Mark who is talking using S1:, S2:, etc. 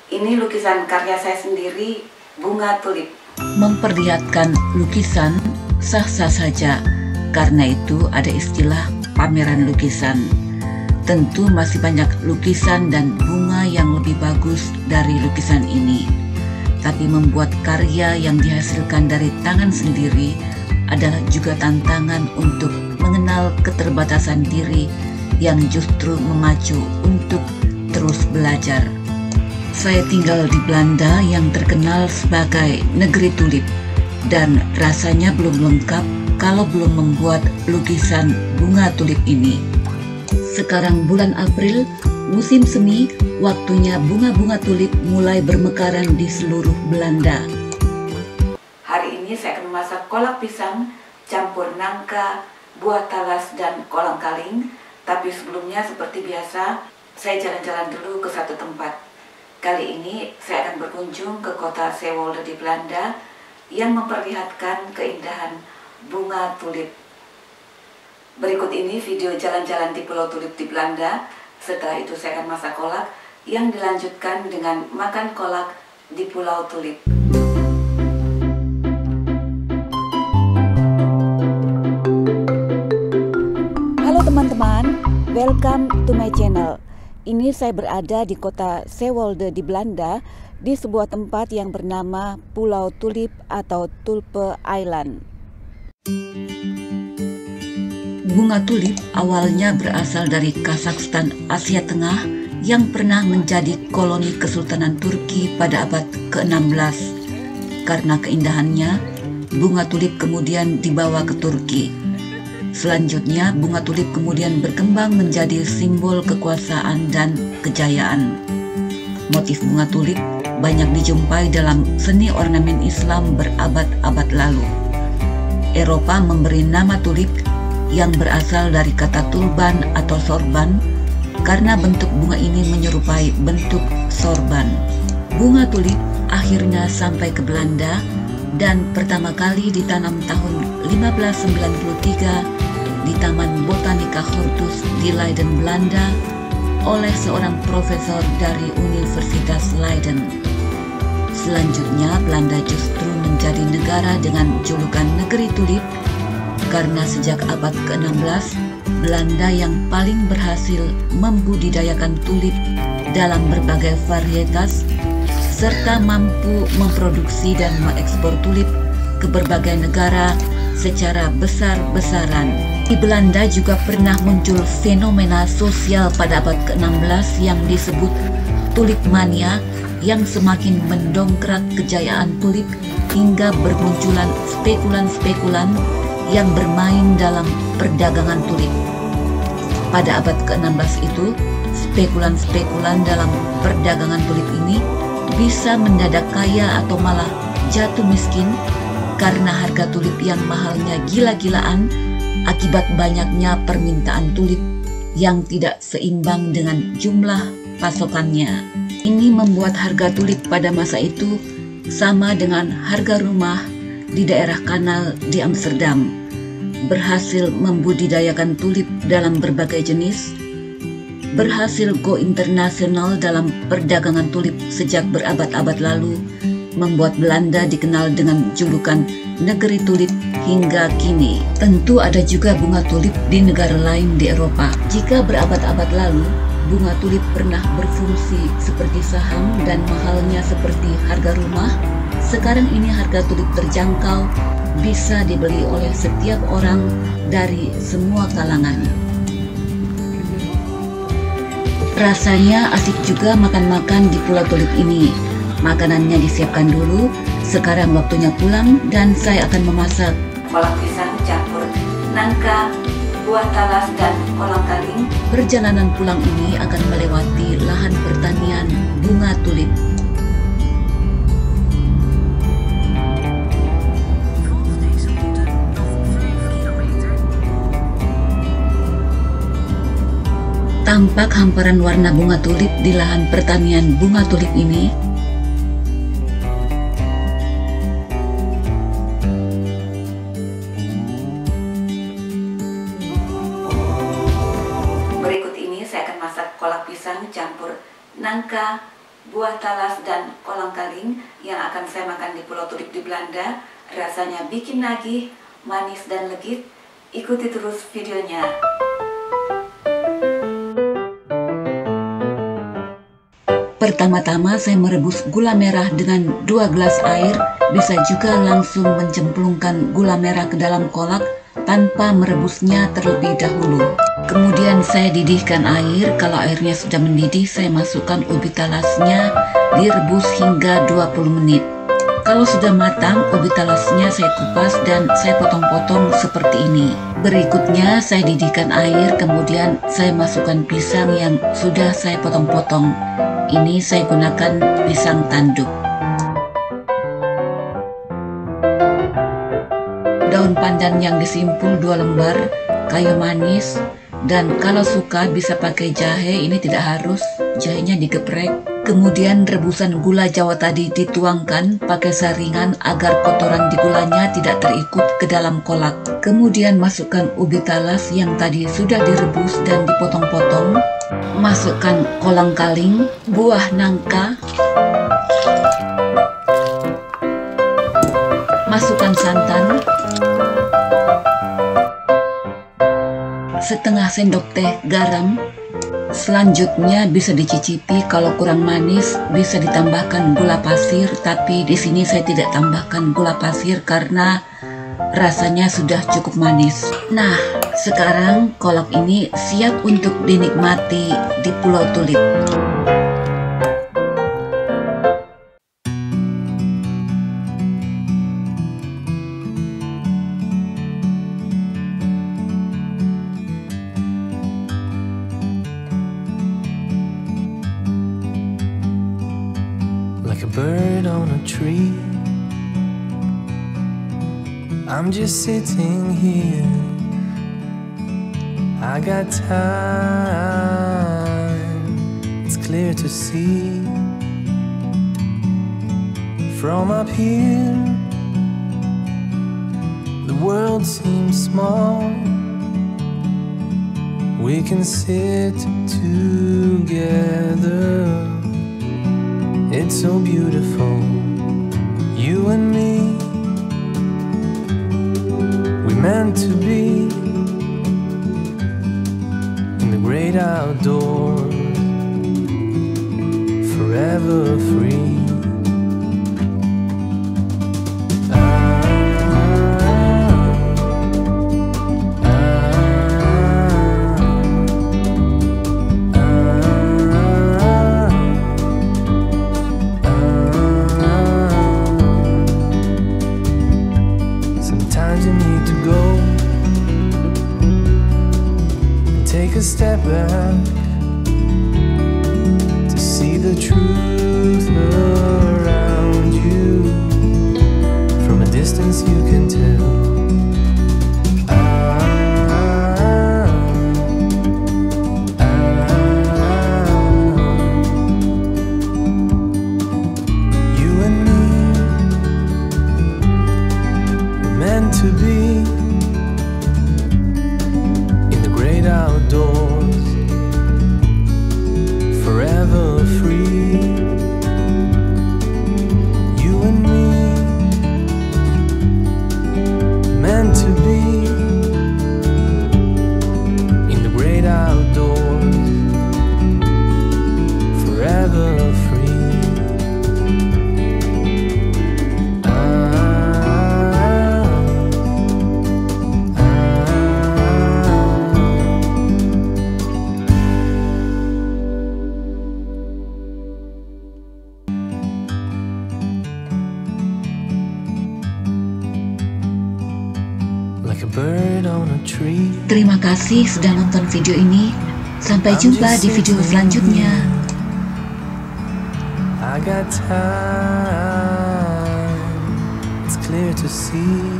S1: Ini lukisan karya saya sendiri, bunga tulip.
S2: Memperlihatkan lukisan sah-sah saja, karena itu ada istilah pameran lukisan. Tentu masih banyak lukisan dan bunga yang lebih bagus dari lukisan ini. Tapi membuat karya yang dihasilkan dari tangan sendiri adalah juga tantangan untuk mengenal keterbatasan diri yang justru memacu untuk terus belajar. Saya tinggal di Belanda yang terkenal sebagai negeri tulip, dan rasanya belum lengkap kalau belum membuat lukisan bunga tulip ini. Sekarang bulan April, musim semi, waktunya bunga-bunga tulip mulai bermekaran di seluruh Belanda.
S1: Hari ini saya akan memasak kolak pisang, campur nangka, buah talas, dan kolang-kaling. Tapi sebelumnya seperti biasa, saya jalan-jalan dulu ke satu tempat. Kali ini saya akan berkunjung ke kota Zeewolde di Belanda yang memperlihatkan keindahan bunga tulip. Berikut ini video jalan-jalan di Pulau Tulip di Belanda. Setelah itu saya akan masak kolak yang dilanjutkan dengan makan kolak di Pulau Tulip. Halo teman-teman, welcome to my channel. Ini saya berada di kota Zeewolde di Belanda, di sebuah tempat yang bernama Pulau Tulip atau Tulpe Island.
S2: Bunga tulip awalnya berasal dari Kazakhstan, Asia Tengah, yang pernah menjadi koloni Kesultanan Turki pada abad ke-16. Karena keindahannya, bunga tulip kemudian dibawa ke Turki. Selanjutnya, bunga tulip kemudian berkembang menjadi simbol kekuasaan dan kejayaan. Motif bunga tulip banyak dijumpai dalam seni ornamen Islam berabad-abad lalu. Eropa memberi nama tulip yang berasal dari kata tulban atau sorban karena bentuk bunga ini menyerupai bentuk sorban. Bunga tulip akhirnya sampai ke Belanda dan pertama kali ditanam tahun 1593 di Taman Botanica Hortus di Leiden, Belanda oleh seorang profesor dari Universitas Leiden. Selanjutnya Belanda justru menjadi negara dengan julukan negeri tulip karena sejak abad ke-16 Belanda yang paling berhasil membudidayakan tulip dalam berbagai varietas serta mampu memproduksi dan mengekspor tulip ke berbagai negara secara besar-besaran. Di Belanda juga pernah muncul fenomena sosial pada abad ke-16 yang disebut tulip mania yang semakin mendongkrak kejayaan tulip hingga bermunculan spekulan-spekulan yang bermain dalam perdagangan tulip. Pada abad ke-16 itu, spekulan-spekulan dalam perdagangan tulip ini bisa mendadak kaya atau malah jatuh miskin karena harga tulip yang mahalnya gila-gilaan akibat banyaknya permintaan tulip yang tidak seimbang dengan jumlah pasokannya. Ini membuat harga tulip pada masa itu sama dengan harga rumah di daerah kanal di Amsterdam. Berhasil membudidayakan tulip dalam berbagai jenis, berhasil go internasional dalam perdagangan tulip sejak berabad-abad lalu, membuat Belanda dikenal dengan julukan negeri tulip hingga kini. Tentu ada juga bunga tulip di negara lain di Eropa. Jika berabad-abad lalu, bunga tulip pernah berfungsi seperti saham dan mahalnya seperti harga rumah, sekarang ini harga tulip terjangkau, bisa dibeli oleh setiap orang dari semua kalangan. Rasanya asik juga makan-makan di Pulau Tulip ini. Makanannya disiapkan dulu, sekarang waktunya pulang dan saya akan memasak
S1: Kolak pisang campur nangka, buah talas, dan kolang-kaling.
S2: Perjalanan pulang ini akan melewati lahan pertanian bunga tulip. Tampak hamparan warna bunga tulip di lahan pertanian bunga tulip ini.
S1: Berikut ini saya akan masak kolak pisang campur nangka, buah talas dan kolang-kaling yang akan saya makan di Pulau Tulip di Belanda. Rasanya bikin nagih, manis dan legit. Ikuti terus videonya.
S2: Pertama-tama saya merebus gula merah dengan 2 gelas air. Bisa juga langsung mencemplungkan gula merah ke dalam kolak tanpa merebusnya terlebih dahulu. Kemudian saya didihkan air. Kalau airnya sudah mendidih, saya masukkan ubi talasnya, direbus hingga 20 menit. Kalau sudah matang, ubi talasnya saya kupas dan saya potong-potong seperti ini. Berikutnya saya didihkan air, kemudian saya masukkan pisang yang sudah saya potong-potong. Ini saya gunakan pisang tanduk. Daun pandan yang disimpul 2 lembar, kayu manis, dan kalau suka bisa pakai jahe, ini tidak harus, jahenya digeprek. Kemudian rebusan gula jawa tadi dituangkan pakai saringan agar kotoran di gulanya tidak terikut ke dalam kolak. Kemudian masukkan ubi talas yang tadi sudah direbus dan dipotong-potong. Masukkan kolang-kaling, buah nangka, masukkan santan, setengah sendok teh garam. Selanjutnya bisa dicicipi, kalau kurang manis bisa ditambahkan gula pasir, tapi di sini saya tidak tambahkan gula pasir karena rasanya sudah cukup manis. Nah, sekarang kolak ini siap untuk dinikmati di Pulau Tulip.
S3: Like a bird on a tree, I'm just sitting here. I got time, it's clear to see. From up here, the world seems small. We can sit together. It's so beautiful, you and me. We meant to be in the great outdoors, forever free. Sometimes you need to go and take a step back to see the truth around you. From a distance you can tell. You and me meant to be in the great outdoors, forever free. You and me meant to be in the great outdoors, forever free. Like a bird on a tree.
S2: Terima kasih sudah nonton video ini. Sampai jumpa di video selanjutnya.
S3: I got time, it's clear to see.